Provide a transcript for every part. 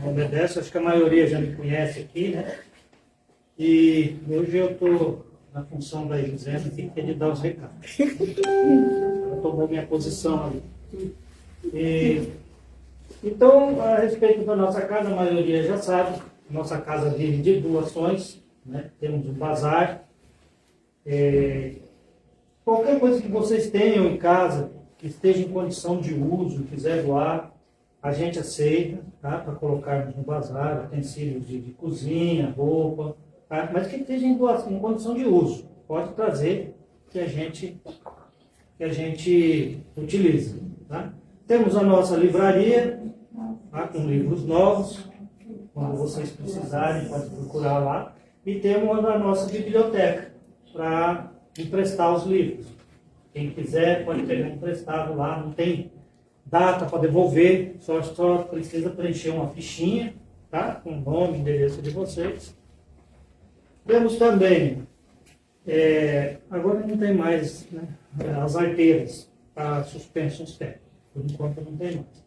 nome é Décio, acho que a maioria já me conhece aqui, né? E hoje eu estou na função da Elisângela aqui, que é de dar os recados. Ela tomou minha posição ali. Então, a respeito da nossa casa, a maioria já sabe, nossa casa vive de doações, né? Temos um bazar. Qualquer coisa que vocês tenham em casa, que esteja em condição de uso, quiser doar, a gente aceita, tá? Para colocarmos no bazar, utensílios de cozinha, roupa, tá? Mas que esteja em condição de uso. Pode trazer que a gente utilize. Tá? Temos a nossa livraria, tá? Com livros novos. Quando vocês precisarem, pode procurar lá. E temos a nossa biblioteca para emprestar os livros. Quem quiser pode pegar emprestado lá, não tem data para devolver, só precisa preencher uma fichinha, tá? Com o nome e endereço de vocês. Temos também, agora não tem mais, né, as arteiras para suspensos técnicos, por enquanto não tem mais.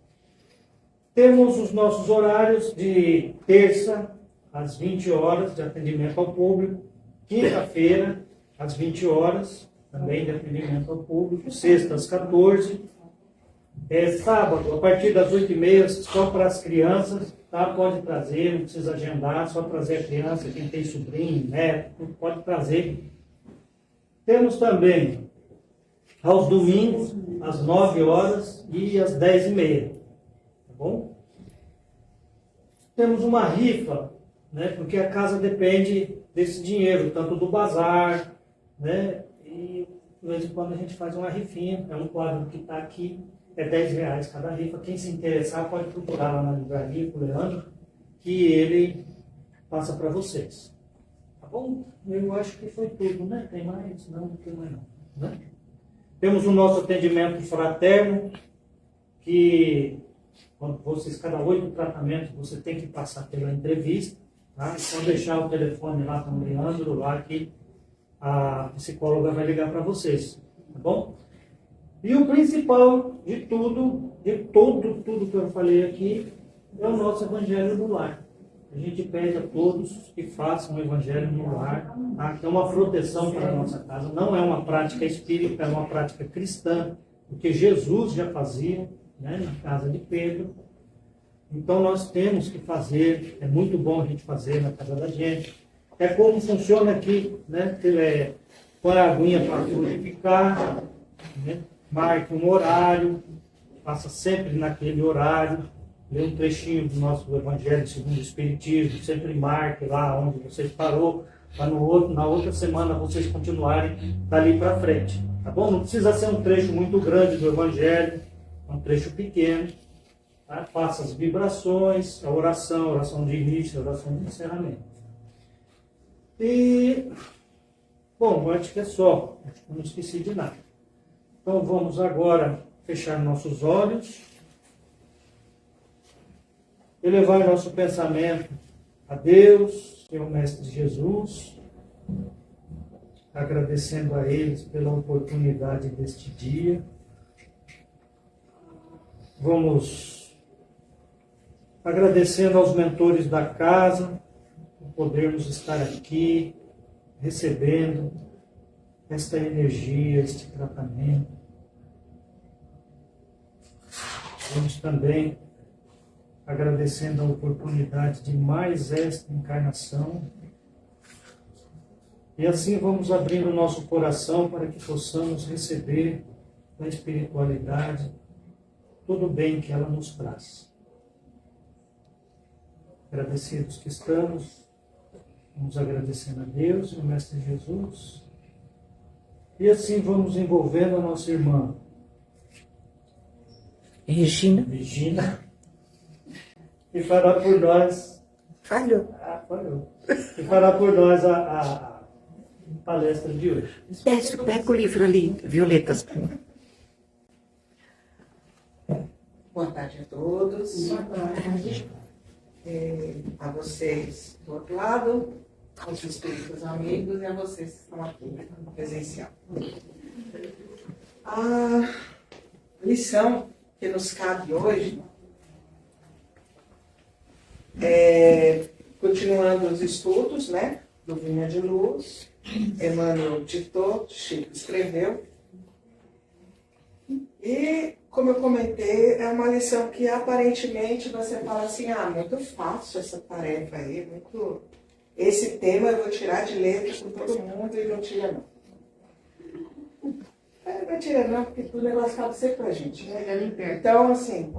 Temos os nossos horários de terça às 20 horas de atendimento ao público, quinta-feira às 20 horas, também de atendimento ao público, sexta às 14, sábado, a partir das 8h30, só para as crianças, tá? Pode trazer, não precisa agendar, só trazer a criança, quem tem sobrinho, neto, pode trazer. Temos também, aos domingos, às 9 horas e às 10h30, tá bom? Temos uma rifa, né? Porque a casa depende desse dinheiro, tanto do bazar, né? E de vez em quando a gente faz uma rifinha, é um quadro que está aqui, é R$10 cada rifa. Quem se interessar pode procurar lá na livraria com o Leandro, que ele passa para vocês. Tá bom? Eu acho que foi tudo, né? Tem mais? Não tem mais não. Né? Temos o nosso atendimento fraterno, que quando vocês, cada 8 tratamentos, você tem que passar pela entrevista. Tá? Então deixar o telefone lá com o Leandro, lá que a psicóloga vai ligar para vocês, tá bom? E o principal de tudo, tudo que eu falei aqui, é o nosso Evangelho no Lar. A gente pede a todos que façam o Evangelho no Lar, tá? Que é uma proteção para a nossa casa, não é uma prática espírita, é uma prática cristã, porque Jesus já fazia, né, na casa de Pedro. Então nós temos que fazer, é muito bom a gente fazer na casa da gente. É como funciona aqui, né? Põe a aguinha para purificar, né? Marque um horário, passa sempre naquele horário, lê um trechinho do nosso Evangelho segundo o Espiritismo, sempre marque lá onde vocês parou, para na outra semana vocês continuarem dali para frente, tá bom? Não precisa ser um trecho muito grande do Evangelho, é um trecho pequeno, tá? Faça as vibrações, a oração de início, a oração de encerramento. E, bom, acho que é só, acho que não esqueci de nada. Então vamos agora fechar nossos olhos, elevar nosso pensamento a Deus, Senhor Mestre Jesus, agradecendo a eles pela oportunidade deste dia. Vamos agradecendo aos mentores da casa, por podermos estar aqui, recebendo esta energia, este tratamento. Vamos também agradecendo a oportunidade de mais esta encarnação. E assim vamos abrindo o nosso coração para que possamos receber da espiritualidade todo o bem que ela nos traz. Agradecidos que estamos, vamos agradecendo a Deus e ao Mestre Jesus. E assim vamos envolvendo a nossa irmã Regina, e fará por nós. Falhou. Falhou. E fará por nós a palestra de hoje. Desce, pega o livro ali, Violetas. Boa tarde a todos. Boa tarde. A vocês do outro lado, aos espíritos amigos e a vocês que estão aqui no presencial. A lição que nos cabe hoje Continuando os estudos, né, do Vinha de Luz, Emmanuel ditou, Chico escreveu. E, como eu comentei, é uma lição que aparentemente você fala assim, muito fácil essa tarefa aí, muito... Esse tema eu vou tirar de letra com todo mundo e não tira não. Não tira não, porque o negócio acaba sempre pra gente, né? Então, assim,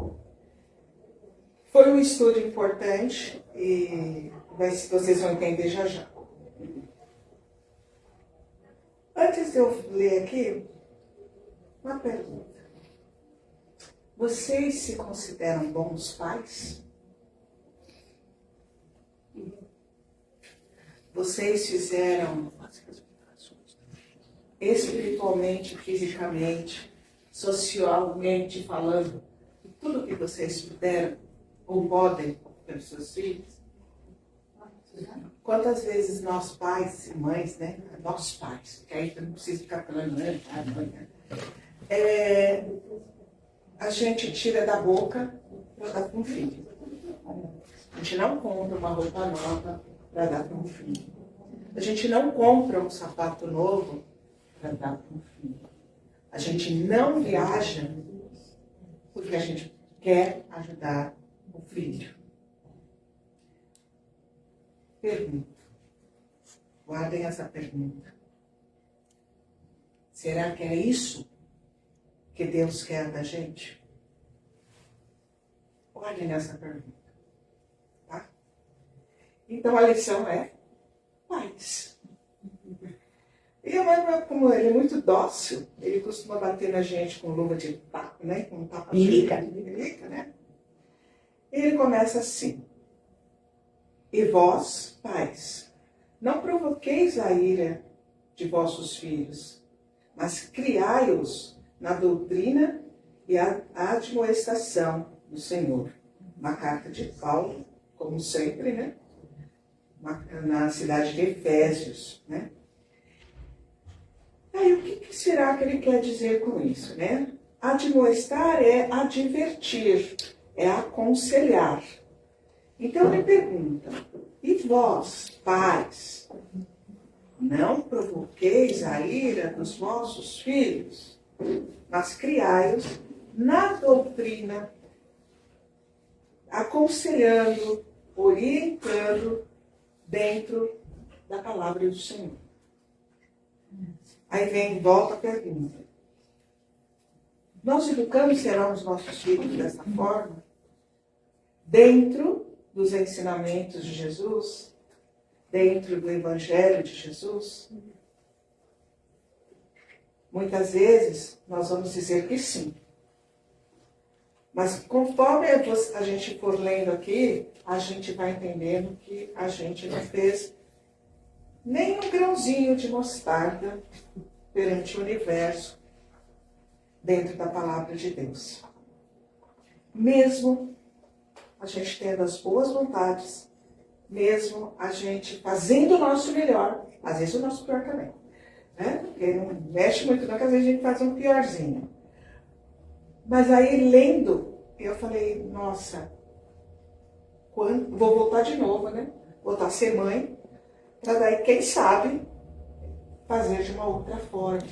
foi um estudo importante e vocês vão entender já já. Antes de eu ler aqui, uma pergunta. Vocês se consideram bons pais? Vocês fizeram espiritualmente, fisicamente, socialmente falando, tudo que vocês puderam ou podem pelos seus filhos? Quantas vezes nós pais e mães, né? Nós pais, que aí não precisa ficar falando, né? A gente tira da boca para dar para um filho. A gente não compra uma roupa nova para dar para um filho. A gente não compra um sapato novo para dar para um filho. A gente não viaja porque a gente quer ajudar o filho. Pergunta. Guardem essa pergunta. Será que é isso que Deus quer da gente? Olhem nessa pergunta. Tá? Então a lição é pais. E o Emmanuel, como ele é muito dócil, ele costuma bater na gente com luva de tapa, né? Com tapa de Bilica, né? E ele começa assim. E vós, pais, não provoqueis a ira de vossos filhos, mas criai-os na doutrina e a admoestação do Senhor. Uma carta de Paulo, como sempre, né? Na cidade de Efésios, né? Aí, o que será que ele quer dizer com isso, né? Admoestar é advertir, é aconselhar. Então ele pergunta, e vós, pais, não provoqueis a ira dos vossos filhos, mas criai-os na doutrina, aconselhando, orientando dentro da palavra do Senhor. Aí volta a pergunta. Nós educamos, serão os nossos filhos dessa forma? Dentro dos ensinamentos de Jesus? Dentro do Evangelho de Jesus? Muitas vezes nós vamos dizer que sim. Mas conforme a gente for lendo aqui, a gente vai entendendo que a gente não fez nem um grãozinho de mostarda perante o universo dentro da palavra de Deus. Mesmo a gente tendo as boas vontades, mesmo a gente fazendo o nosso melhor, às vezes o nosso pior também, né? Porque não mexe muito não, que às vezes a gente faz um piorzinho. Mas aí lendo, eu falei, nossa, vou voltar de novo, né? Voltar a ser mãe, para daí, quem sabe, fazer de uma outra forma.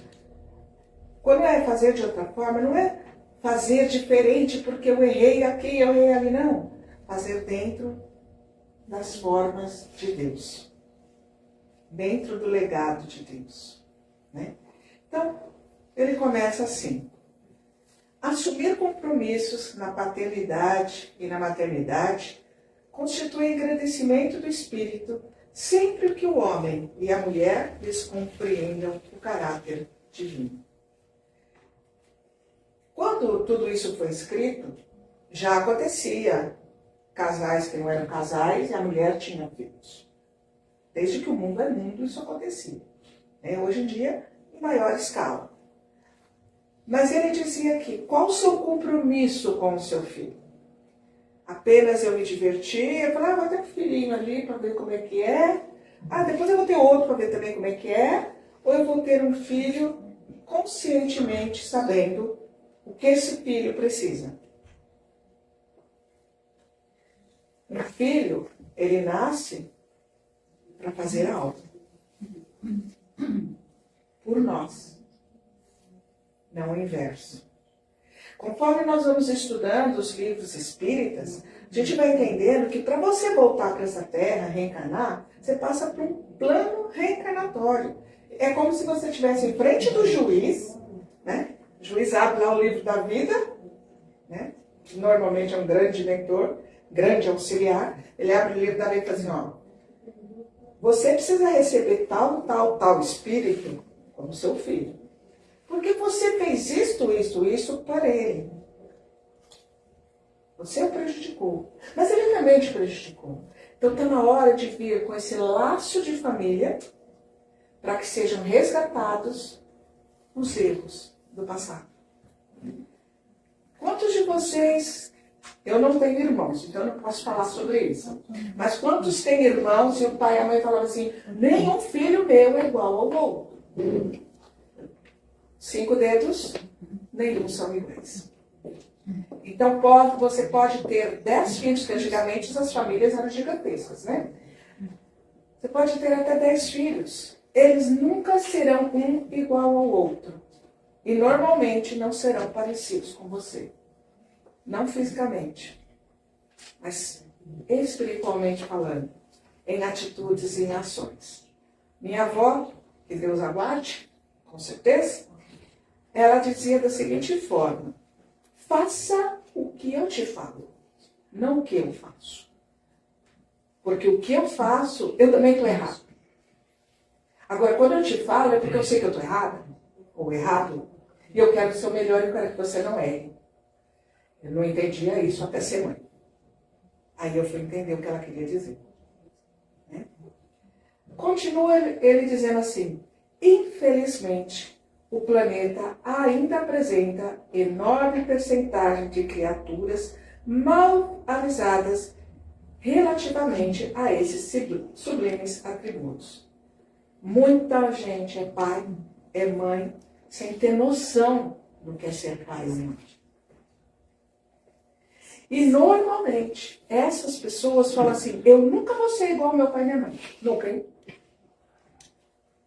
Quando é fazer de outra forma, não é fazer diferente porque eu errei aqui, eu errei ali, não. Fazer dentro das formas de Deus. Dentro do legado de Deus. Né? Então, ele começa assim. Assumir compromissos na paternidade e na maternidade constitui engrandecimento do espírito sempre que o homem e a mulher lhes compreendam o caráter divino. Quando tudo isso foi escrito, já acontecia casais que não eram casais e a mulher tinha filhos. Desde que o mundo é mundo, isso acontecia. Hoje em dia, em maior escala. Mas ele dizia aqui, qual o seu compromisso com o seu filho? Apenas eu me divertir, eu falei, vou ter um filhinho ali para ver como é que é. Depois eu vou ter outro para ver também como é que é. Ou eu vou ter um filho conscientemente sabendo o que esse filho precisa. Um filho, ele nasce para fazer algo por nós, não o inverso. Conforme nós vamos estudando os livros espíritas, a gente vai entendendo que para você voltar para essa terra, reencarnar, você passa por um plano reencarnatório. É como se você estivesse em frente do juiz, né? O juiz abre lá o livro da vida, né? Que normalmente é um grande mentor, grande auxiliar. Ele abre o livro da vida e fala assim, ó, você precisa receber tal espírito como seu filho. Porque você fez isto para ele. Você o prejudicou. Mas ele também te prejudicou. Então está na hora de vir com esse laço de família para que sejam resgatados os erros do passado. Quantos de vocês... Eu não tenho irmãos, então eu não posso falar sobre isso. Mas quantos têm irmãos e o pai e a mãe falavam assim, nenhum filho meu é igual ao outro. 5 dedos, nenhum são iguais. Então você pode ter 10 filhos, que antigamente as famílias eram gigantescas, né? Você pode ter até 10 filhos. Eles nunca serão um igual ao outro. E normalmente não serão parecidos com você. Não fisicamente, mas espiritualmente falando, em atitudes e em ações. Minha avó, que Deus a guarde, com certeza, ela dizia da seguinte forma, faça o que eu te falo, não o que eu faço. Porque o que eu faço, eu também estou errado. Agora, quando eu te falo, é porque eu sei que eu estou errada, ou errado, e eu quero o seu melhor e eu quero que você não erre. Eu não entendia isso até ser mãe. Aí eu fui entender o que ela queria dizer. Né? Continua ele dizendo assim, infelizmente, o planeta ainda apresenta enorme percentagem de criaturas mal avisadas relativamente a esses sublimes atributos. Muita gente é pai, é mãe, sem ter noção do que é ser pai e mãe. E normalmente, essas pessoas falam assim, eu nunca vou ser igual ao meu pai e minha mãe. Nunca, hein?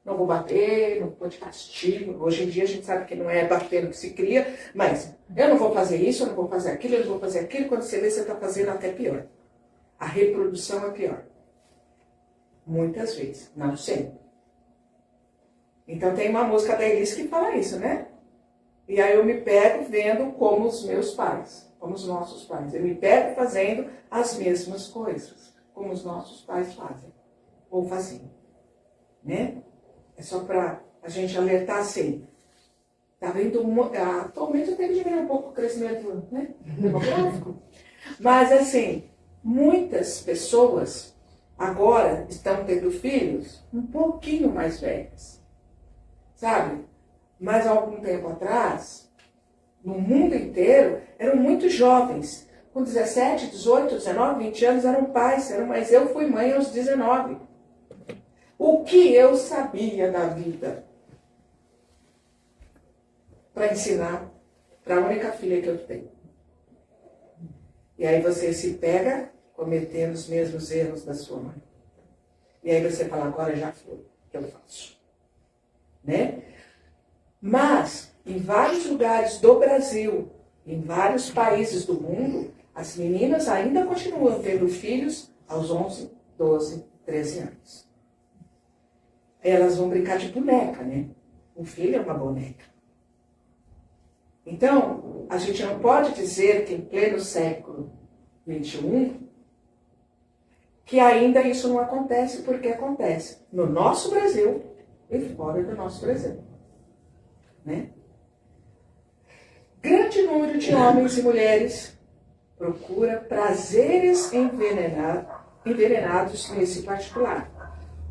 Não vou bater, não vou de castigo. Hoje em dia a gente sabe que não é bater que se cria, mas eu não vou fazer isso, eu não vou fazer aquilo, eu não vou fazer aquilo. Quando você vê, você está fazendo até pior. A reprodução é pior. Muitas vezes, não sempre. Então tem uma música da Elis que fala isso, né? E aí eu me pego vendo como os meus pais, como os nossos pais. Eu me pego fazendo as mesmas coisas, como os nossos pais fazem, ou faziam. Né? É só para a gente alertar assim. Está vendo, atualmente tem que diminuir um pouco o crescimento, né, demográfico. Mas assim, muitas pessoas agora estão tendo filhos um pouquinho mais velhos. Sabe? Mas há algum tempo atrás, no mundo inteiro, eram muito jovens. Com 17, 18, 19, 20 anos eram pais, mas eu fui mãe aos 19. O que eu sabia da vida para ensinar para a única filha que eu tenho? E aí você se pega cometendo os mesmos erros da sua mãe. E aí você fala, agora já foi, o que eu faço? Né? Mas, em vários lugares do Brasil, em vários países do mundo, as meninas ainda continuam tendo filhos aos 11, 12, 13 anos. Elas vão brincar de boneca, né? O filho é uma boneca. Então, a gente não pode dizer que em pleno século XXI, que ainda isso não acontece, porque acontece no nosso Brasil e fora do nosso Brasil. Né? Grande número de homens e mulheres procura prazeres envenenados nesse particular.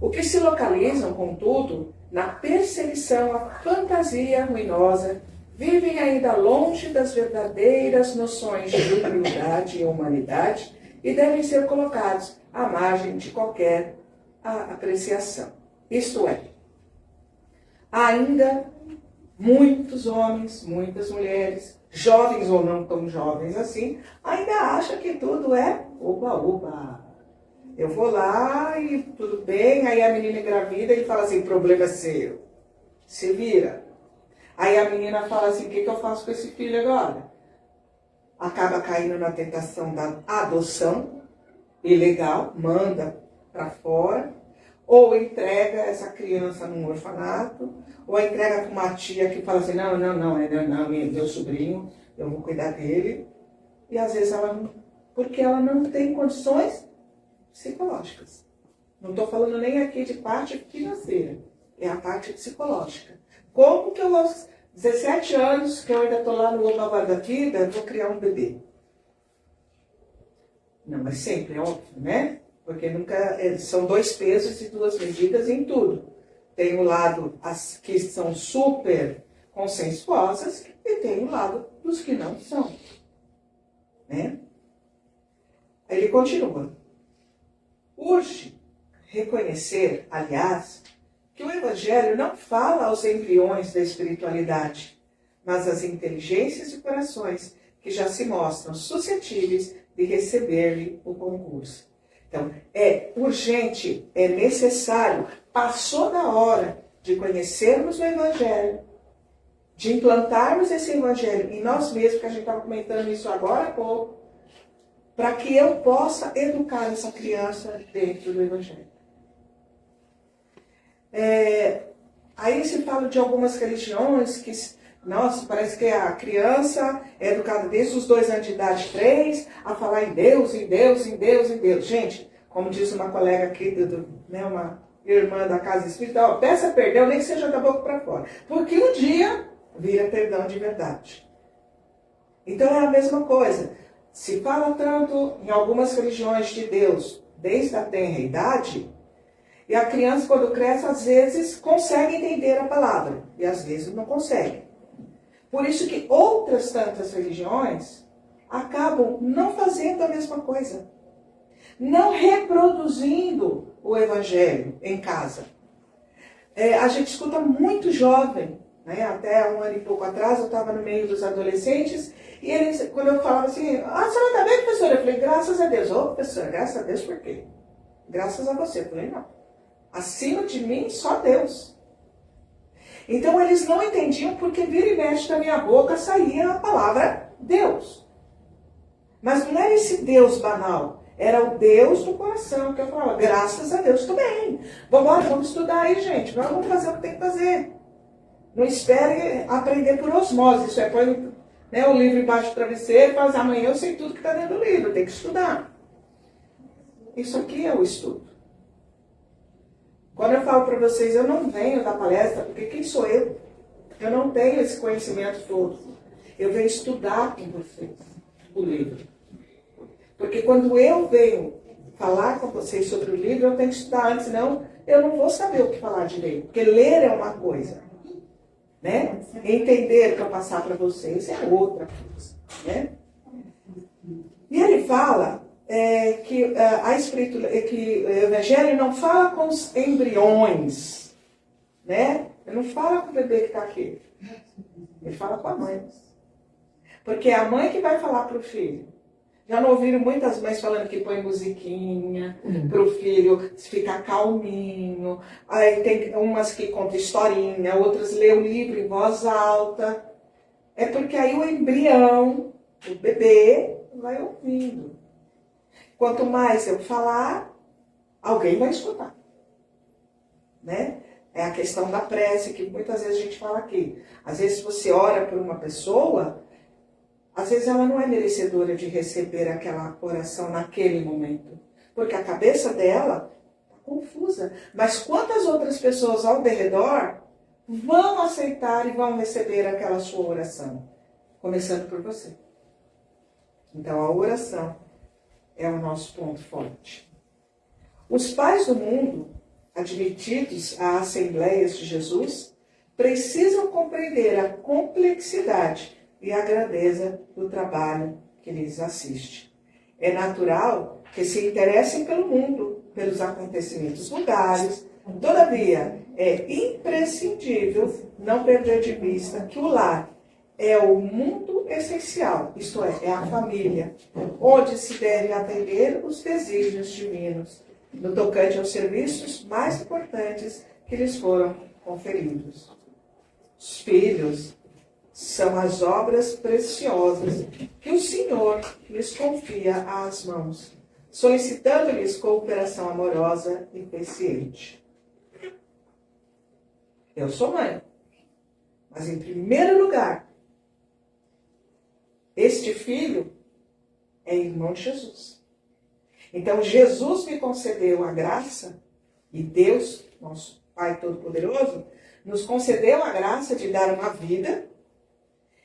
O que se localizam, contudo, na perseguição à fantasia ruinosa, vivem ainda longe das verdadeiras noções de humildade e humanidade e devem ser colocados à margem de qualquer apreciação. Isto é, ainda muitos homens, muitas mulheres jovens ou não tão jovens assim, ainda acha que tudo é oba-oba. Eu vou lá e tudo bem, aí a menina engravida e fala assim, problema é seu. Se vira. Aí a menina fala assim, o que eu faço com esse filho agora? Acaba caindo na tentação da adoção, ilegal, manda para fora, ou entrega essa criança num orfanato, ou entrega para uma tia que fala assim, não, meu sobrinho, eu vou cuidar dele. E às vezes ela não, porque ela não tem condições psicológicas. Não estou falando nem aqui de parte financeira, é a parte psicológica. Como que eu, aos 17 anos, que eu ainda estou lá no oba da vida, vou criar um bebê? Não, mas sempre, é óbvio, né? Porque nunca são 2 pesos e 2 medidas em tudo. Tem o lado as que são super consensuosas e tem o lado dos que não são. Né? Ele continua. Urge reconhecer, aliás, que o Evangelho não fala aos embriões da espiritualidade, mas às inteligências e corações que já se mostram suscetíveis de receber-lhe o concurso. Então, é urgente, é necessário, passou da hora de conhecermos o Evangelho, de implantarmos esse Evangelho em nós mesmos, que a gente estava comentando isso agora há pouco, para que eu possa educar essa criança dentro do Evangelho. Aí se fala de algumas religiões que, nossa, parece que a criança é educada desde os 2 anos de idade, 3, a falar em Deus, em Deus, em Deus, em Deus. Gente, como disse uma colega aqui, né, uma irmã da casa espírita, peça perdão, nem que seja da boca para fora. Porque um dia vira perdão de verdade. Então é a mesma coisa. Se fala tanto em algumas religiões de Deus, desde a tenra idade, e a criança, quando cresce, às vezes consegue entender a palavra, e às vezes não consegue. Por isso que outras tantas religiões acabam não fazendo a mesma coisa, não reproduzindo o Evangelho em casa. A gente escuta muito jovem, né? Até 1 ano e pouco atrás, eu estava no meio dos adolescentes, e eles, quando eu falava assim, a senhora está bem, professora? Eu falei, graças a Deus. Ô, professora, graças a Deus por quê? Graças a você. Eu falei, não. Acima de mim, só Deus. Então, eles não entendiam porque vira e mexe da minha boca saía a palavra Deus. Mas não era esse Deus banal. Era o Deus do coração, que eu falava, graças a Deus, tudo bem. Vamos estudar aí, gente. Vamos fazer o que tem que fazer. Não espere aprender por osmose. Isso é põe, né, o livro embaixo do travesseiro e fala, amanhã eu sei tudo que está dentro do livro, tem que estudar. Isso aqui é o estudo. Quando eu falo para vocês, eu não venho da palestra, porque quem sou eu? Eu não tenho esse conhecimento todo. Eu venho estudar com vocês o livro. Porque quando eu venho falar com vocês sobre o livro, eu tenho que estudar antes, senão eu não vou saber o que falar direito. Porque ler é uma coisa, né? Entender para passar para vocês é outra coisa, né? E ele fala que o Evangelho não fala com os embriões, né? Ele não fala com o bebê que está aqui. Ele fala com a mãe. Porque é a mãe que vai falar para o filho. Já não ouviram muitas mães falando que põe musiquinha para o filho ficar calminho. Aí tem umas que contam historinha, outras lê o livro em voz alta. É porque aí o embrião, o bebê, vai ouvindo. Quanto mais eu falar, alguém vai escutar. Né? É a questão da prece, que muitas vezes a gente fala aqui. Às vezes você ora por uma pessoa, às vezes ela não é merecedora de receber aquela oração naquele momento. Porque a cabeça dela está confusa. Mas quantas outras pessoas ao redor vão aceitar e vão receber aquela sua oração? Começando por você. Então a oração é o nosso ponto forte. Os pais do mundo, admitidos às Assembleias de Jesus, precisam compreender a complexidade e a grandeza do trabalho que lhes assiste. É natural que se interessem pelo mundo, pelos acontecimentos vulgares. Todavia, é imprescindível não perder de vista que o lar é o mundo essencial, isto é a família, onde se deve atender os desígnios divinos, no tocante aos serviços mais importantes que lhes foram conferidos. Os filhos são as obras preciosas que o Senhor lhes confia às mãos, solicitando-lhes cooperação amorosa e paciente. Eu sou mãe, mas em primeiro lugar, este filho é irmão de Jesus. Então, Jesus me concedeu a graça, e Deus, nosso Pai Todo-Poderoso, nos concedeu a graça de dar uma vida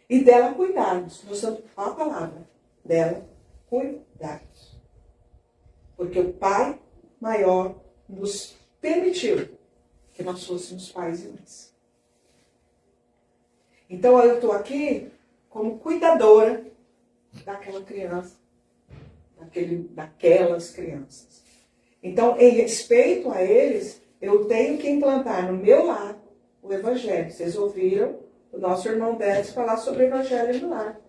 e dela cuidarmos. Usando a palavra, dela cuidarmos. Porque o Pai maior nos permitiu que nós fôssemos pais e mães. Então, eu estou aqui como cuidadora daquela criança, daquelas crianças. Então, em respeito a eles, eu tenho que implantar no meu lar o Evangelho. Vocês ouviram o nosso irmão Décio falar sobre o Evangelho no lar.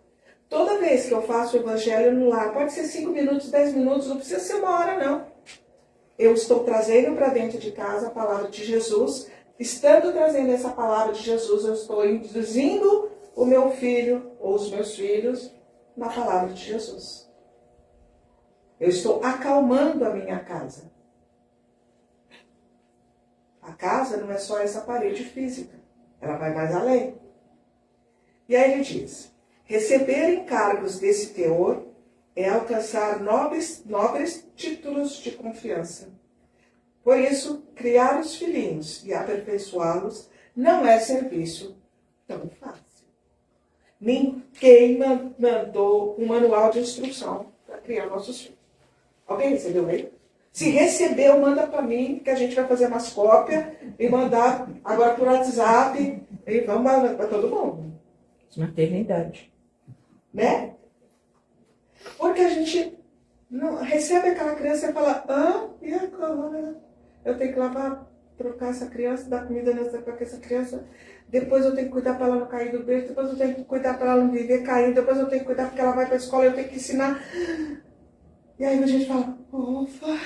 Toda vez que eu faço o Evangelho no lar, pode ser 5 minutos, 10 minutos, não precisa ser 1 hora, não. Eu estou trazendo para dentro de casa a palavra de Jesus. Estando trazendo essa palavra de Jesus, eu estou induzindo o meu filho ou os meus filhos na palavra de Jesus. Eu estou acalmando a minha casa. A casa não é só essa parede física. Ela vai mais além. E aí ele diz: receber encargos desse teor é alcançar nobres títulos de confiança. Por isso, criar os filhinhos e aperfeiçoá-los não é serviço tão fácil. Ninguém mandou um manual de instrução para criar nossos filhos. Alguém recebeu ele? Se recebeu, manda para mim, que a gente vai fazer umas cópias e mandar agora por WhatsApp e vamos para todo mundo. Maternidade. Né? Porque a gente não recebe aquela criança e fala, e agora? Eu tenho que lavar, trocar essa criança, dar comida para essa criança, depois eu tenho que cuidar para ela não cair do berço, depois eu tenho que cuidar para ela não viver caindo, depois eu tenho que cuidar porque ela vai para a escola, eu tenho que ensinar. E aí a gente fala, ufa,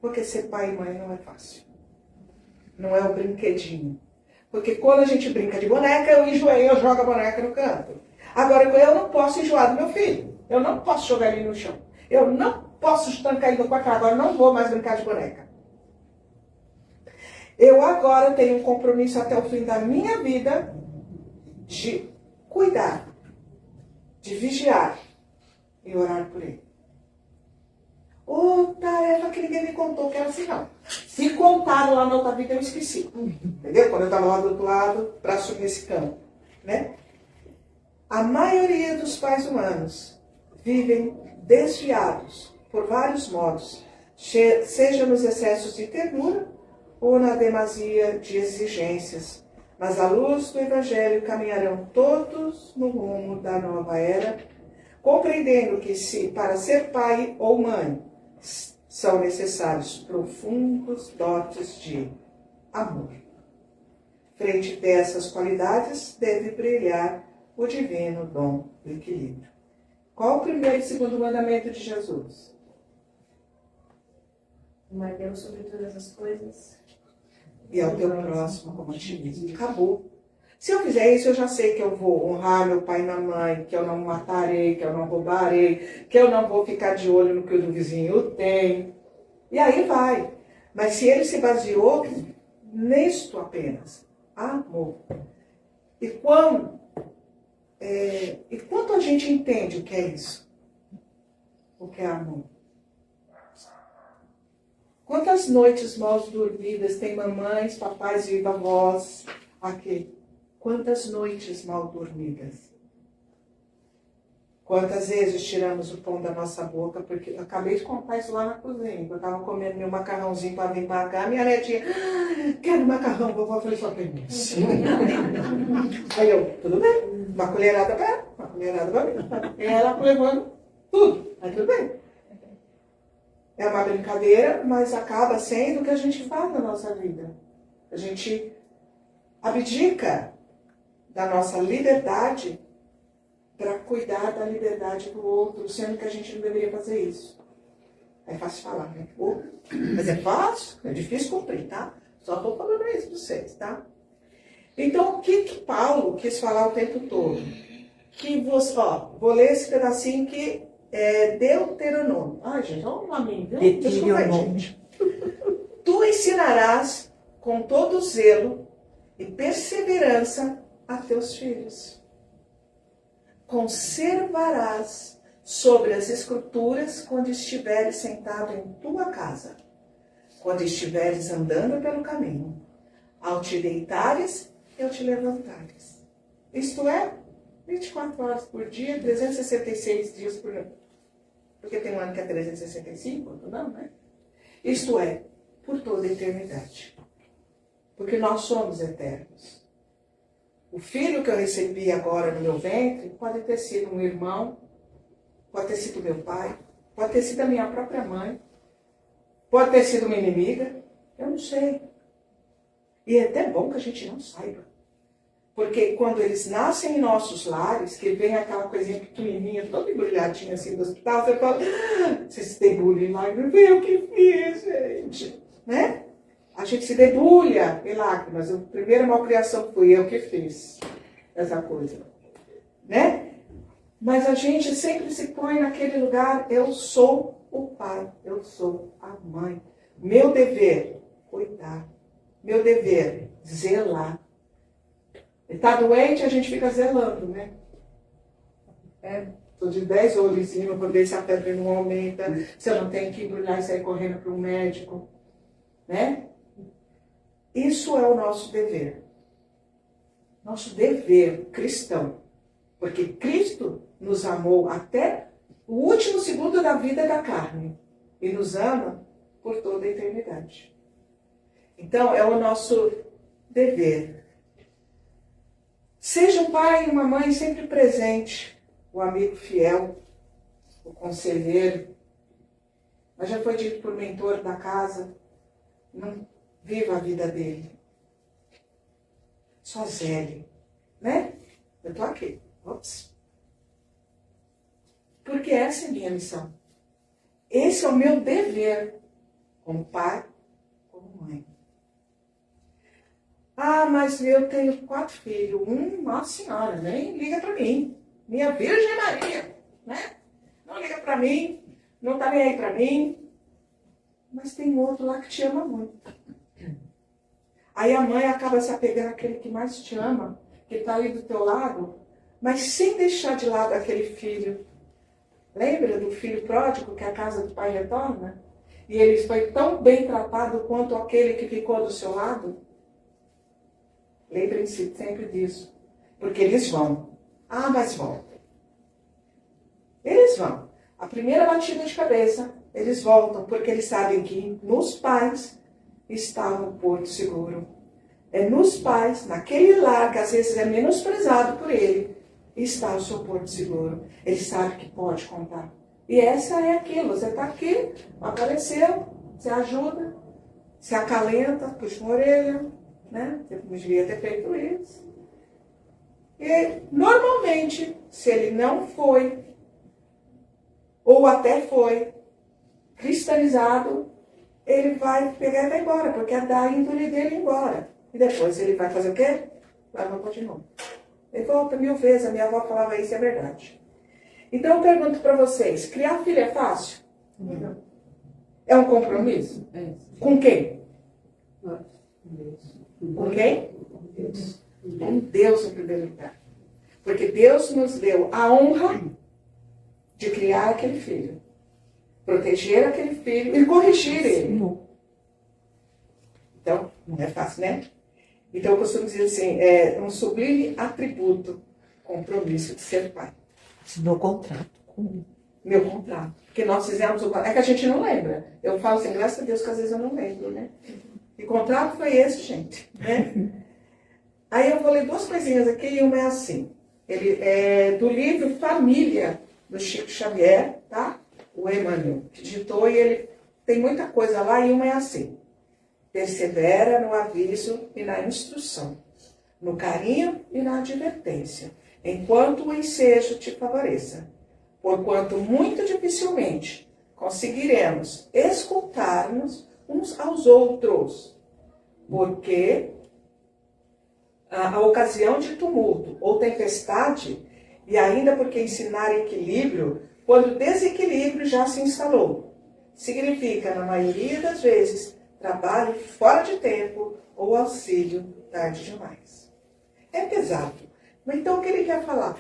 porque ser pai e mãe não é fácil. Não é o brinquedinho. Porque quando a gente brinca de boneca, eu enjoei, eu jogo a boneca no canto. Agora, eu não posso enjoar do meu filho. Eu não posso jogar ele no chão. Eu não posso estancar ele no quarto. Agora, eu não vou mais brincar de boneca. Eu agora tenho um compromisso até o fim da minha vida de cuidar, de vigiar e orar por ele. Tarefa que ninguém me contou, que era assim, não. Se contaram lá na outra vida, eu esqueci. Entendeu? Quando eu estava lá do outro lado, para assumir esse campo. Né? A maioria dos pais humanos vivem desviados por vários modos, seja nos excessos de ternura ou na demasia de exigências. Mas à luz do Evangelho caminharão todos no rumo da nova era, compreendendo que para ser pai ou mãe são necessários profundos dotes de amor. Frente dessas qualidades deve brilhar o divino dom do equilíbrio. Qual o primeiro e segundo mandamento de Jesus? Amar Deus sobre todas as coisas. E ao teu próximo como a ti mesmo. Acabou. Se eu fizer isso, eu já sei que eu vou honrar meu pai e minha mãe, que eu não matarei, que eu não roubarei, que eu não vou ficar de olho no que o do vizinho tem. E aí vai. Mas se ele se baseou nisto apenas, amor. E quanto a gente entende o que é isso? O que é amor? Quantas noites mal dormidas tem mamães, papais e avós aqui? Quantas noites mal dormidas? Quantas vezes tiramos o pão da nossa boca, porque eu acabei de contar isso lá na cozinha, eu estava comendo meu macarrãozinho para vir para cá, minha netinha, quero macarrão, vovó fez só permite. Aí eu, tudo bem, uma colherada para ela, uma colherada para mim. E ela levando tudo, aí tudo bem. É uma brincadeira, mas acaba sendo o que a gente faz na nossa vida. A gente abdica da nossa liberdade para cuidar da liberdade do outro, sendo que a gente não deveria fazer isso. É fácil falar, né? Mas é fácil, é difícil cumprir, tá? Só estou falando isso para vocês, tá? Então, o que Paulo quis falar o tempo todo? Que você, vou ler esse pedacinho que é Deuteronômio. Ai, gente, olha o nome, viu? Desculpa aí, gente. Tu ensinarás com todo zelo e perseverança a teus filhos. Conservarás sobre as escrituras quando estiveres sentado em tua casa, quando estiveres andando pelo caminho, ao te deitares e ao te levantares. Isto é, 24 horas por dia, 366 dias por ano. Porque tem um ano que é 365, outro não, né? Isto é, por toda a eternidade. Porque nós somos eternos. O filho que eu recebi agora no meu ventre pode ter sido um irmão, pode ter sido meu pai, pode ter sido a minha própria mãe, pode ter sido uma inimiga, eu não sei. E é até bom que a gente não saiba. Porque quando eles nascem em nossos lares, que vem aquela coisinha pequenininha, toda embrulhadinha assim do hospital, você fala, você se debulha lá, não foi eu que fiz, gente. Né? A gente se debulha em lágrimas. A primeira malcriação fui eu que fiz essa coisa. Né? Mas a gente sempre se põe naquele lugar, eu sou o pai, eu sou a mãe. Meu dever, cuidar. Meu dever, zelar. Ele está doente, a gente fica zelando, né? Estou de 10 olhos em cima para ver se a febre não aumenta, se eu não tenho que embrulhar e sair correndo para um médico. Né? Isso é o nosso dever. Nosso dever cristão. Porque Cristo nos amou até o último segundo da vida da carne. E nos ama por toda a eternidade. Então, é o nosso dever. Seja um pai e uma mãe sempre presente. O amigo fiel. O conselheiro. Mas já foi dito por mentor da casa. Não viva a vida dele. Só zele. Né? Eu estou aqui. Ops. Porque essa é a minha missão. Esse é o meu dever. Como pai, como mãe. Ah, mas eu tenho 4 filhos. Nossa Senhora, nem liga para mim. Minha Virgem Maria. Né? Não liga para mim. Não está nem aí para mim. Mas tem outro lá que te ama muito. Aí a mãe acaba se apegando àquele que mais te ama, que está ali do teu lado, mas sem deixar de lado aquele filho. Lembra do filho pródigo que a casa do pai retorna? E ele foi tão bem tratado quanto aquele que ficou do seu lado? Lembrem-se sempre disso. Porque eles vão. Ah, mas vão. Eles vão. A primeira batida de cabeça, eles voltam, porque eles sabem que nos pais está o porto seguro. É nos pais, naquele lar que às vezes é menosprezado por ele, está o seu porto seguro. Ele sabe que pode contar. E essa é aquilo. Você está aqui, apareceu, você ajuda, se acalenta, puxa uma orelha, né? Você não devia ter feito isso. E normalmente, se ele não foi, ou até foi, cristalizado, ele vai pegar e vai embora, porque é da índole dele embora. E depois ele vai fazer o quê? Vai voltar de novo. Ele volta 1000 vezes, a minha avó falava isso, é verdade. Então eu pergunto para vocês, criar filho é fácil? Não. É um compromisso? Com quem? Com quem? Com Deus em primeiro lugar. Porque Deus nos deu a honra de criar aquele filho. Proteger aquele filho e corrigir ele. Então, não é fácil, né? Então, eu costumo dizer assim, é um sublime atributo, compromisso de ser pai. Assinou contrato com... Meu contrato. Porque nós fizemos o contrato. É que a gente não lembra. Eu falo assim, graças a Deus que às vezes eu não lembro, né? E contrato foi esse, gente. Né? Aí eu vou ler 2 coisinhas aqui e uma é assim. Ele é do livro Família, do Chico Xavier, tá? O Emmanuel, que digitou, e ele tem muita coisa lá, e uma é assim. Persevera no aviso e na instrução, no carinho e na advertência. enquanto o ensejo te favoreça, porquanto muito dificilmente conseguiremos escutar-nos uns aos outros, porque a ocasião de tumulto ou tempestade, e ainda porque ensinar equilíbrio, quando o desequilíbrio já se instalou, significa, na maioria das vezes, trabalho fora de tempo ou auxílio tarde demais. É pesado. Mas então o que ele quer falar?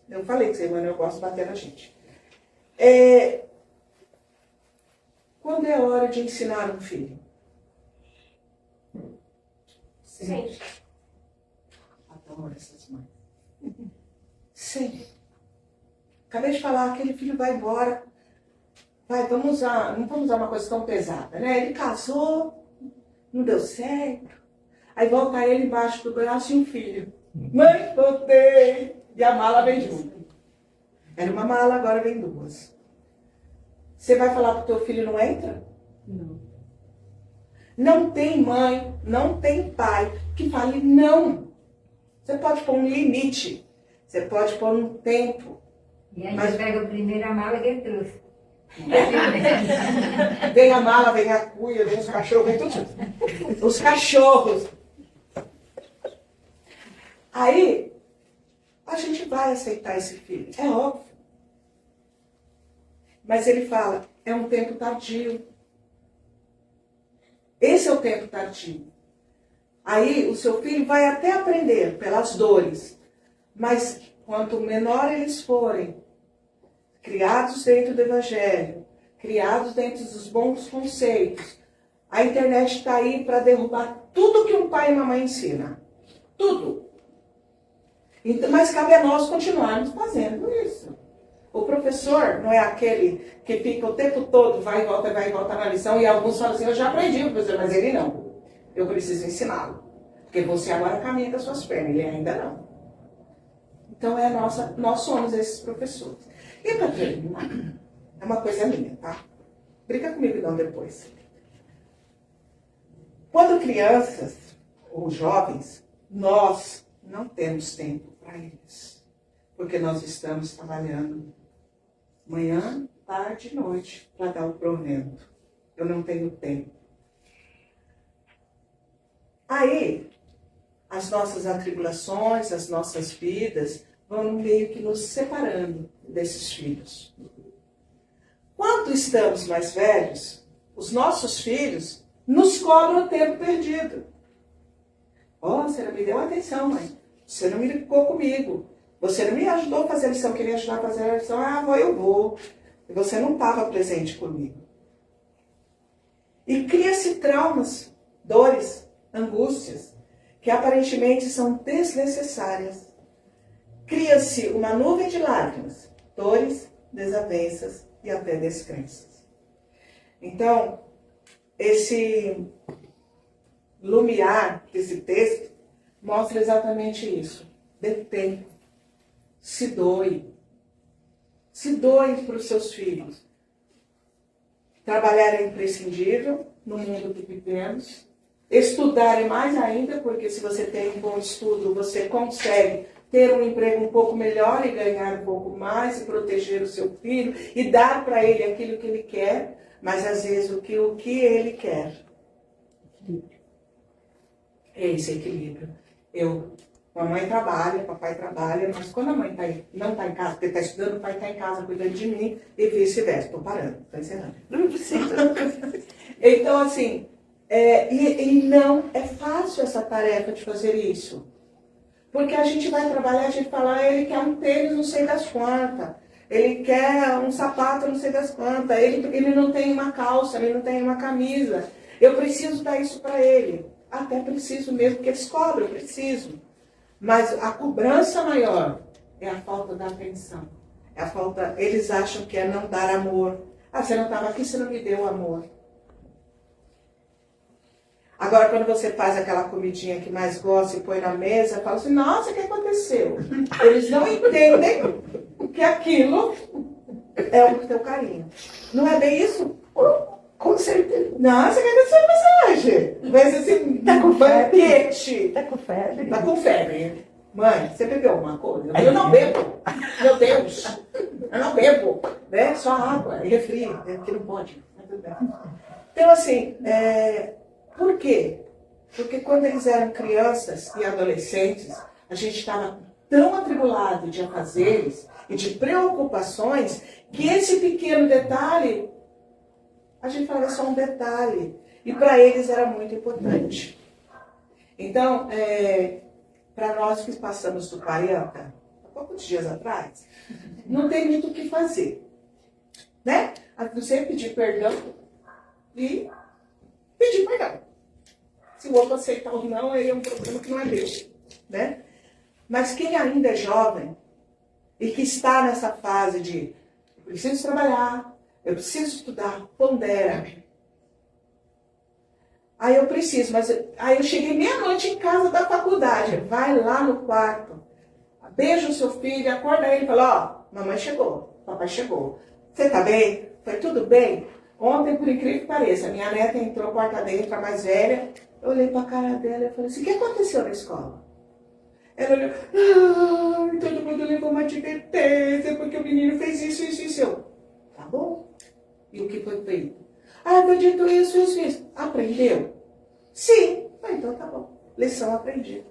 Eu falei que você, mano, eu gosto de bater na gente. Quando é hora de ensinar um filho? Sim. Adoro essas mães. Sim. Acabei de falar, aquele filho vai embora. Não vamos usar uma coisa tão pesada, né? Ele casou, não deu certo. Aí volta ele embaixo do braço e um filho. Mãe, voltei! E a mala vem junto. Era uma mala, agora vem duas. Você vai falar para o teu filho não entra? Não. Não tem mãe, não tem pai que fale não. Você pode pôr um limite. Você pode pôr um tempo. E aí você pega a primeira mala que ele trouxe. Vem a mala, vem a cuia, vem os cachorros, vem tudo junto. Os cachorros. Aí, a gente vai aceitar esse filho. É óbvio. Mas ele fala, é um tempo tardio. Esse é o tempo tardio. Aí, o seu filho vai até aprender pelas dores. Mas, quanto menor eles forem, criados dentro do Evangelho, criados dentro dos bons conceitos, a internet está aí para derrubar tudo que um pai e uma mãe ensina. Tudo. Então, mas cabe a nós continuarmos fazendo isso. O professor não é aquele que fica o tempo todo, vai e volta na lição, e alguns falam assim, eu já aprendi, professor, mas ele não. Eu preciso ensiná-lo. Porque você agora caminha com as suas pernas, ele ainda não. Então nós somos esses professores. E para terminar, é uma coisa minha, tá? Brinca comigo não depois. Quando crianças ou jovens, nós não temos tempo para eles. Porque nós estamos trabalhando manhã, tarde e noite para dar o provento. Eu não tenho tempo. Aí, as nossas atribulações, as nossas vidas vão meio que nos separando desses filhos. Quando estamos mais velhos, os nossos filhos nos cobram o tempo perdido. Oh, você não me deu atenção, mãe. Você não me ficou comigo. Você não me ajudou a fazer a lição. Queria ajudar a fazer a lição. Ah, vou, eu vou. E você não estava presente comigo. E cria-se traumas, dores, angústias, que aparentemente são desnecessárias. Cria-se uma nuvem de lágrimas, dores, desavenças e até descrenças. Então, esse lumiar desse texto mostra exatamente isso. Dê tempo. Se doe. Se doe para os seus filhos. Trabalhar é imprescindível no mundo que vivemos. Estudar é mais ainda, porque se você tem um bom estudo, você consegue ter um emprego um pouco melhor e ganhar um pouco mais, e proteger o seu filho, e dar para ele aquilo que ele quer, mas às vezes o que ele quer. É esse equilíbrio. A mãe trabalha, papai trabalha, mas quando a mãe não está em casa, porque está estudando, o pai está em casa cuidando de mim, e vice-versa. Estou parando, estou encerrando. Então, assim, e não é fácil essa tarefa de fazer isso. Porque a gente vai trabalhar, a gente fala, ele quer um tênis não sei das quantas, ele quer um sapato não sei das quantas, ele não tem uma calça, ele não tem uma camisa. Eu preciso dar isso para ele. Até preciso mesmo, porque eles cobram, eu preciso. Mas a cobrança maior é a falta da atenção. É a falta, eles acham que é não dar amor. Ah, você não estava aqui, você não me deu amor. Agora, quando você faz aquela comidinha que mais gosta e põe na mesa, fala assim, nossa, o que aconteceu? Eles não entendem que aquilo é o teu carinho. Não é bem isso? Com certeza. Nossa, o que aconteceu com você hoje? Vai ser assim, Tá com febre? banquete. Tá com febre? Tá com febre. Mãe, você bebeu alguma coisa? Eu não bebo. Meu Deus. Eu não bebo. Né? Só água e refri. Que não pode. Mas tudo bem. Então, assim, por quê? Porque quando eles eram crianças e adolescentes, a gente estava tão atribulado de afazeres e de preocupações que esse pequeno detalhe, a gente fala só um detalhe. E para eles era muito importante. Então, para nós que passamos do 40, há poucos dias atrás, não tem muito o que fazer. Né? A não ser pedir perdão e pedir perdão. Se o outro aceitar ou não, aí é um problema que não é meu. Né? Mas quem ainda é jovem e que está nessa fase de eu preciso trabalhar, eu preciso estudar, pondera. Aí eu preciso, mas aí eu cheguei meia-noite em casa da faculdade. Vai lá no quarto, beija o seu filho, acorda ele e fala, ó, mamãe chegou, papai chegou. Você tá bem? Foi tudo bem? Ontem, por incrível que pareça, minha neta entrou porta dentro, a mais velha. Eu olhei pra cara dela e falei assim, o que aconteceu na escola? Ela olhou, todo mundo levou uma advertência porque o menino fez isso, isso, isso. Eu, tá bom. E o que foi feito? Foi dito isso, isso, isso. Aprendeu? Sim. Então tá bom. Lição aprendida.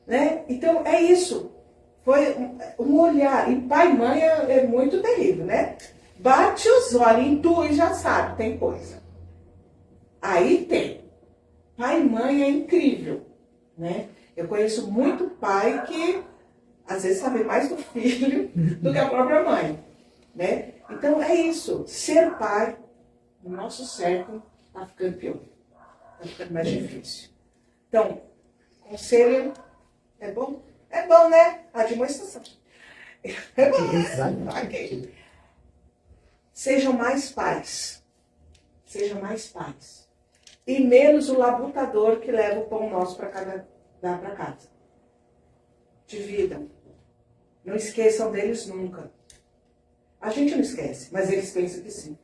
Né? Então é isso. Foi um olhar. E pai e mãe é muito terrível, né? Bate os olhos, intui e já sabe, tem coisa. Aí tem. Pai e mãe é incrível, né? Eu conheço muito pai que às vezes sabe mais do filho do que a própria mãe, né? Então é isso. Ser pai, no nosso século, está ficando pior. Está ficando mais difícil. Então, conselho é bom? É bom, né? A demonstração. É bom, né? Okay. Sejam mais pais. Sejam mais pais. E menos o labutador que leva o pão nosso para dar para casa. Dividam. Não esqueçam deles nunca. A gente não esquece, mas eles pensam que sim.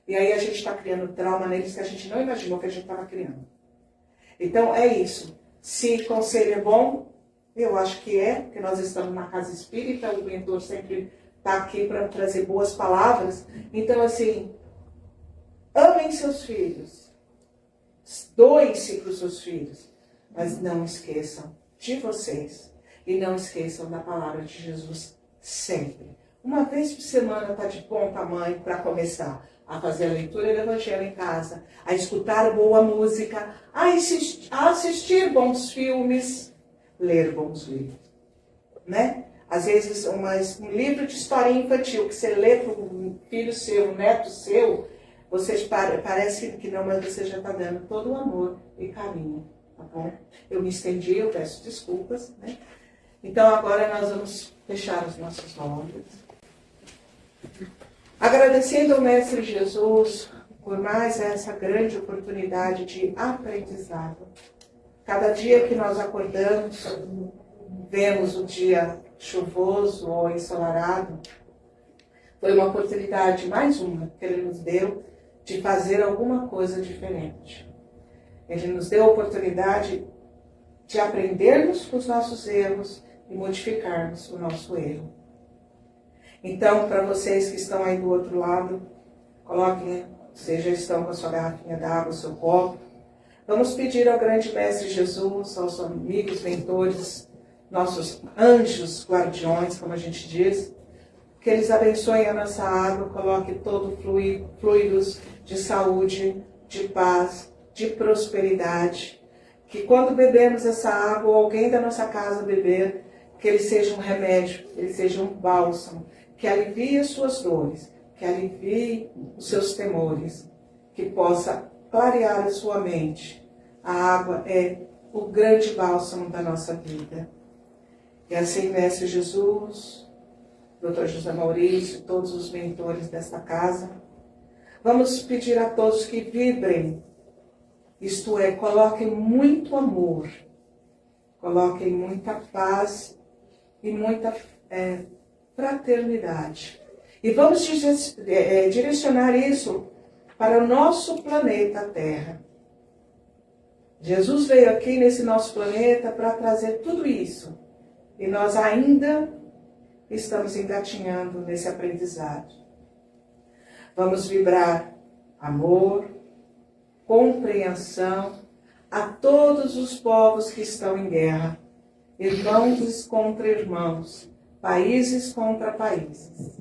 E aí a gente está criando trauma neles que a gente não imaginou que a gente estava criando. Então é isso. Se conselho é bom, eu acho que é, porque nós estamos na casa espírita, o mentor sempre está aqui para trazer boas palavras. Então, assim, amem seus filhos. Doem-se para os seus filhos. Mas não esqueçam de vocês. E não esqueçam da palavra de Jesus sempre. Uma vez por semana está de bom tamanho para começar a fazer a leitura do Evangelho em casa, a escutar boa música, a assistir bons filmes, ler bons livros. Né? Às vezes, um livro de história infantil que você lê para um filho seu, um neto seu, você parece que não, mas você já está dando todo o amor e carinho. Tá bom? Eu me estendi, eu peço desculpas. Né? Então, agora nós vamos fechar os nossos olhos. Agradecendo ao Mestre Jesus por mais essa grande oportunidade de aprendizado. Cada dia que nós acordamos, vemos o dia chuvoso ou ensolarado, foi uma oportunidade, mais uma, que Ele nos deu de fazer alguma coisa diferente. Ele nos deu a oportunidade de aprendermos com os nossos erros e modificarmos o nosso erro. Então, para vocês que estão aí do outro lado, coloquem, vocês já estão com a sua garrafinha d'água, o seu copo. Vamos pedir ao grande Mestre Jesus, aos amigos, mentores, nossos anjos guardiões, como a gente diz, que eles abençoem a nossa água, coloquem todo fluidos de saúde, de paz, de prosperidade. Que quando bebemos essa água, ou alguém da nossa casa beber, que ele seja um remédio, que ele seja um bálsamo, que alivie as suas dores, que alivie os seus temores, que possa clarear a sua mente. A água é o grande bálsamo da nossa vida. E assim, Mestre Jesus, Dr. José Maurício, todos os mentores desta casa, vamos pedir a todos que vibrem, isto é, coloquem muito amor, coloquem muita paz e muita fraternidade. E vamos direcionar isso para o nosso planeta Terra. Jesus veio aqui nesse nosso planeta para trazer tudo isso. E nós ainda estamos engatinhando nesse aprendizado. Vamos vibrar amor, compreensão a todos os povos que estão em guerra, irmãos contra irmãos, países contra países.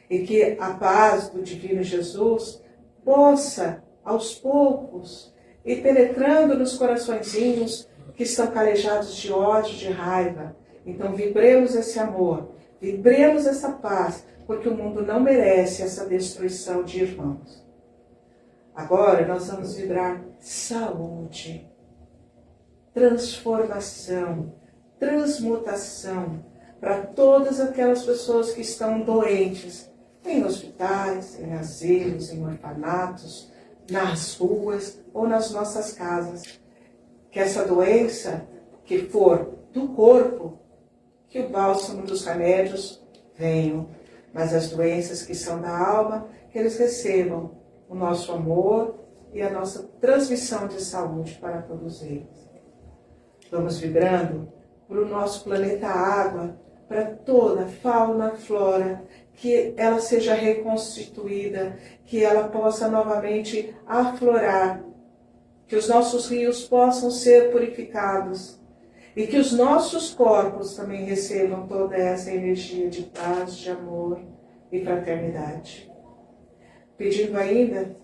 E que a paz do Divino Jesus possa, aos poucos, ir penetrando nos coraçõezinhos que estão calejados de ódio, de raiva. Então vibremos esse amor, vibremos essa paz, porque o mundo não merece essa destruição de irmãos. Agora nós vamos vibrar saúde, transformação, transmutação para todas aquelas pessoas que estão doentes, em hospitais, em asilos, em orfanatos, nas ruas ou nas nossas casas. Que essa doença que for do corpo, que o bálsamo dos remédios venham, mas as doenças que são da alma, que eles recebam o nosso amor e a nossa transmissão de saúde para todos eles. Vamos vibrando para o nosso planeta Água, para toda a fauna, flora, que ela seja reconstituída, que ela possa novamente aflorar, que os nossos rios possam ser purificados e que os nossos corpos também recebam toda essa energia de paz, de amor e fraternidade. Pedindo ainda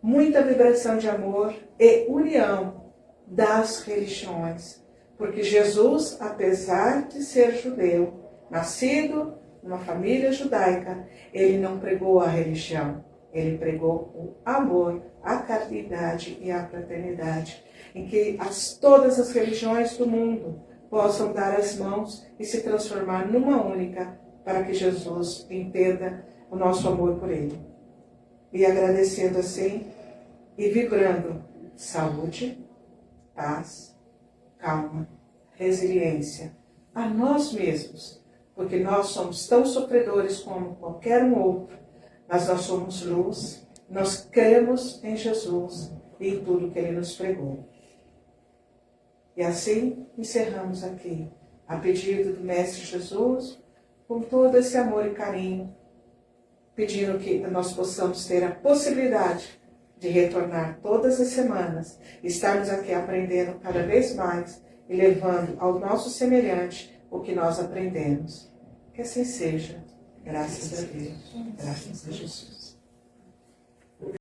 muita vibração de amor e união das religiões, porque Jesus, apesar de ser judeu, nascido numa família judaica, ele não pregou a religião, ele pregou o amor, a caridade e a fraternidade, em que todas as religiões do mundo possam dar as mãos e se transformar numa única, para que Jesus entenda o nosso amor por ele. E agradecendo assim e vibrando saúde, paz, calma, resiliência a nós mesmos, porque nós somos tão sofredores como qualquer um outro, mas nós somos luz, nós cremos em Jesus e em tudo que ele nos pregou. E assim encerramos aqui, a pedido do Mestre Jesus, com todo esse amor e carinho, pedindo que nós possamos ter a possibilidade de retornar todas as semanas, estarmos aqui aprendendo cada vez mais e levando ao nosso semelhante o que nós aprendemos. Que assim seja. Graças a Deus. Graças a Jesus.